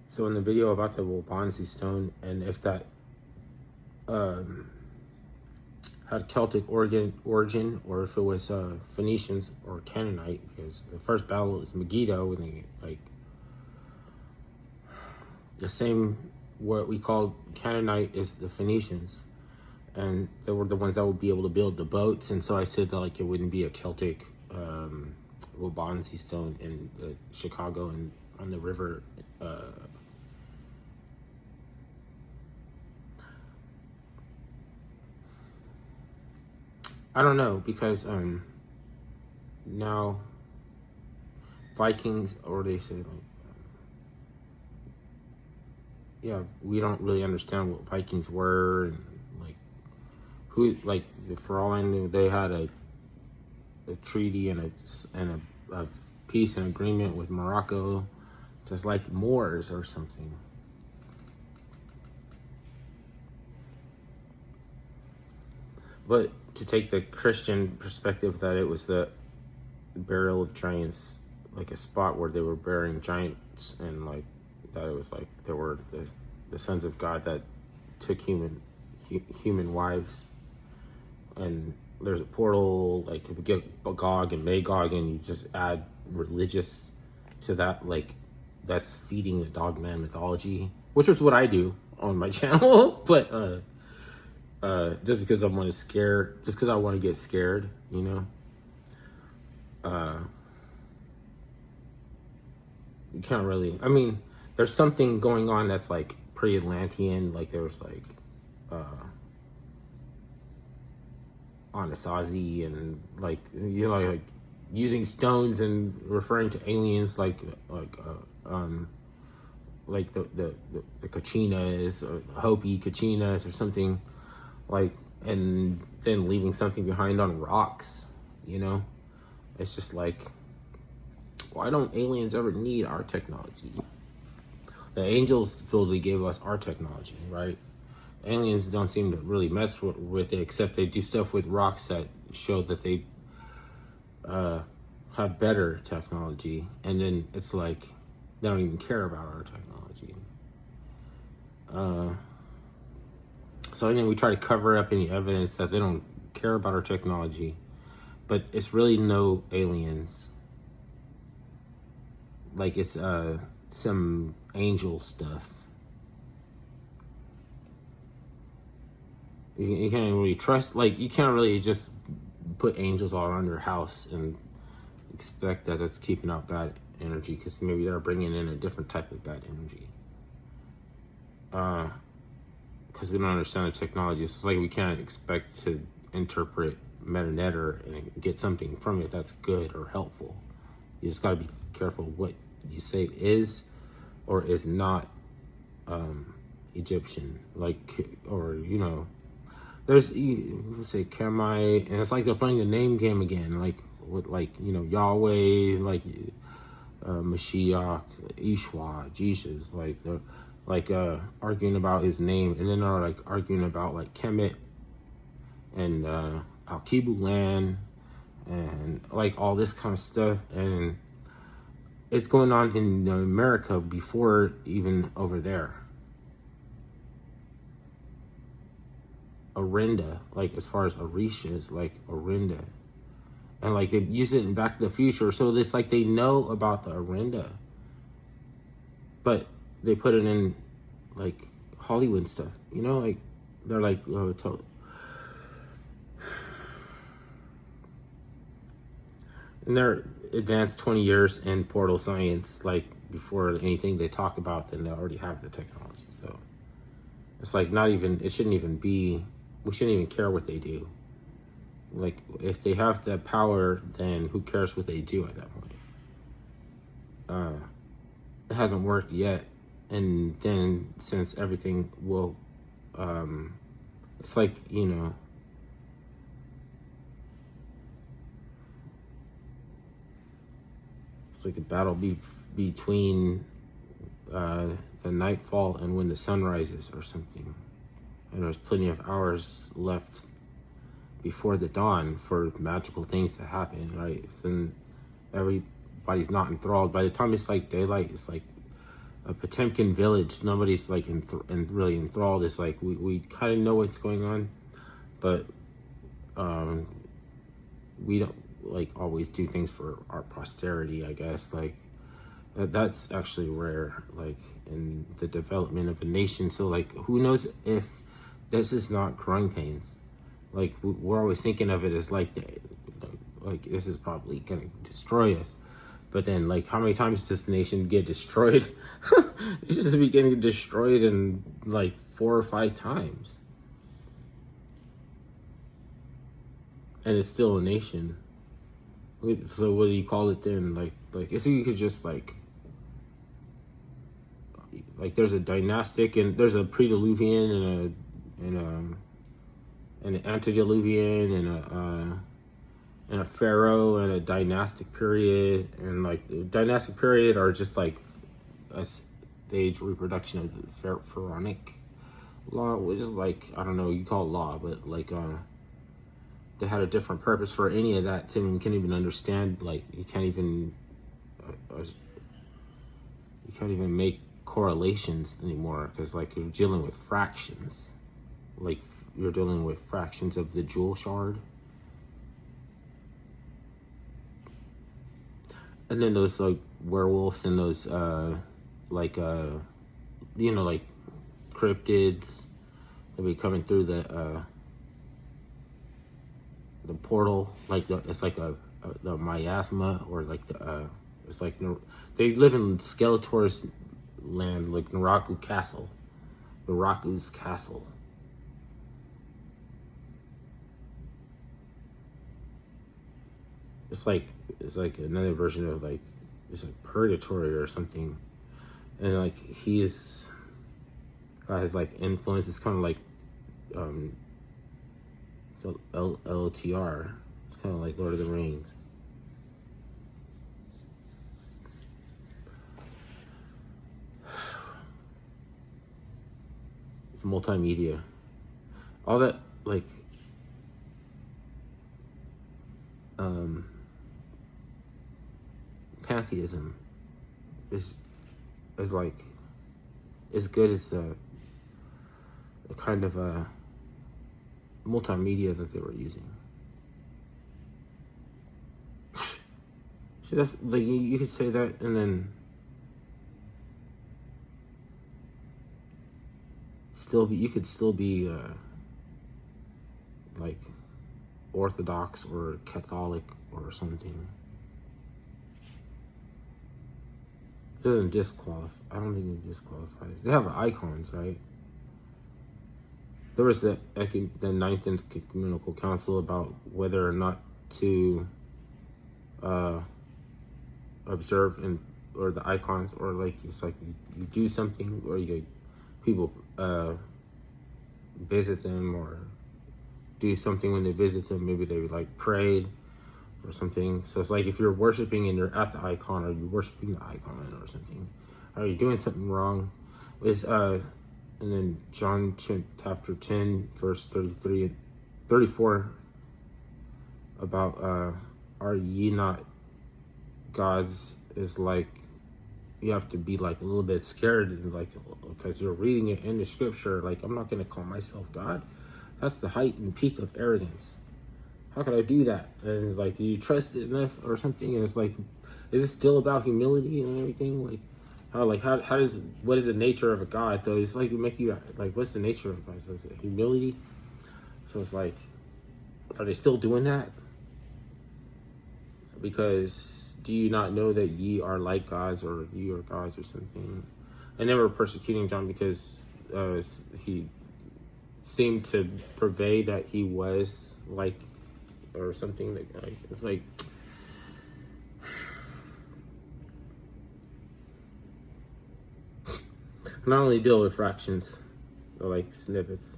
So in the video about the Wabansi stone, and if that had Celtic origin, or if it was Phoenicians or Canaanite, because the first battle is Megiddo, and they like the same, what we call Canaanite is the Phoenicians, and they were the ones that would be able to build the boats. And so I said that like it wouldn't be a Celtic Wabansi stone in Chicago and on the river. I don't know, because now Vikings, or they say like, yeah, we don't really understand what Vikings were, and like who, like for all I knew, they had a treaty and a peace and agreement with Morocco, just like the Moors or something. But to take the Christian perspective that it was the burial of giants, like a spot where they were burying giants, and like that it was like there were the sons of God that took human wives, and there's a portal, like if you get Gog and Magog and you just add religious to that, like that's feeding the dogman mythology, which is what I do on my channel. But just because I want to get scared, you know. You can't really, I mean, there's something going on that's like pre-Atlantean, like there was like Anasazi, and like, you know, like using stones and referring to aliens, like the Kachinas, or Hopi Kachinas or something, like, and then leaving something behind on rocks, you know. It's just like, why don't aliens ever need our technology? The angels supposedly gave us our technology, right? Aliens don't seem to really mess with it, except they do stuff with rocks that show that they have better technology, and then it's like they don't even care about our technology. So again, we try to cover up any evidence that they don't care about our technology, but it's really no aliens. Like it's some angel stuff. You can't really trust, like you can't really just put angels all around your house and expect that it's keeping out bad energy, because maybe they're bringing in a different type of bad energy. Because we don't understand the technology. It's like we can't expect to interpret metanetter and get something from it that's good or helpful. You just got to be careful what you say is or is not Egyptian, like, or you know, there's, you say Kemite, and it's like they're playing the name game again, like with, like, you know, Yahweh, like Mashiach, Ishwa, Jesus, like they're like arguing about his name, and then they're like arguing about like Kemet and Al-Kibulan and like all this kind of stuff. And it's going on in America before even over there. Orinda, like as far as Orisha is like Orinda, and like they use it in Back to the Future, so it's like they know about the Orinda, but they put it in like Hollywood stuff, you know, like they're like and they're advanced 20 years in portal science, like before anything they talk about, then they already have the technology. So it's like not even, it shouldn't even be, we shouldn't even care what they do. Like if they have the power, then who cares what they do at that point? It hasn't worked yet, and then since everything will, it's like, you know, it's like a battle between the nightfall and when the sun rises or something, and there's plenty of hours left before the dawn for magical things to happen, right? Then everybody's not enthralled. By the time it's like daylight, it's like a Potemkin village. Nobody's like really enthralled. It's like we kind of know what's going on, but we don't like always do things for our posterity, I guess. Like that's actually rare, like in the development of a nation. So like, who knows if this is not growing pains? Like we're always thinking of it as like like this is probably gonna destroy us. But then, like, how many times does the nation get destroyed? It's just getting destroyed in like 4 or 5 times, and it's still a nation. So what do you call it then? Like, so you could just like there's a dynastic and there's a pre-diluvian and an antediluvian and a pharaoh and a dynastic period, and like the dynastic period are just like a stage reproduction of the pharaonic law, which is like, I don't know, you call it law, but like they had a different purpose for any of that. Tim, you can't even understand, like you can't even make correlations anymore, because like you're dealing with fractions, like you're dealing with fractions of the jewel shard. And then those like werewolves and those like like cryptids that be coming through the portal, like it's like the miasma, or like it's like they live in Skeletor's land, like Naraku's castle. It's like another version of like it's like purgatory or something, and like he's got his like influence. It's kind of like the LOTR. It's kind of like Lord of the Rings. It's multimedia. All that like pantheism is like as good as the kind of multimedia that they were using. So that's like you could say that, and then you could still be like Orthodox or Catholic or something. It doesn't disqualify. I don't think it disqualifies. They have icons, right? There was the Ninth Ecumenical Council about whether or not to observe or the icons, or like it's like you do something, or people visit them or do something when they visit them. Maybe they like prayed or something. So it's like if you're worshiping and you're at the icon, or you're worshiping the icon or something, are you doing something wrong? And then John chapter 10 verse 33 and 34 about are ye not gods, is like you have to be like a little bit scared, and like because you're reading it in the scripture. Like, I'm not going to call myself God. That's the height and peak of arrogance. How could I do that? And like, do you trust it enough or something? And it's like, is it still about humility and everything? Like what is the nature of a God though? It's like make you like, what's the nature of a God? So is it humility? So it's like, are they still doing that? Because do you not know that ye are like gods, or ye are gods or something? And they were persecuting John because he seemed to purvey that he was like, or something like it's like, not only deal with fractions or like snippets.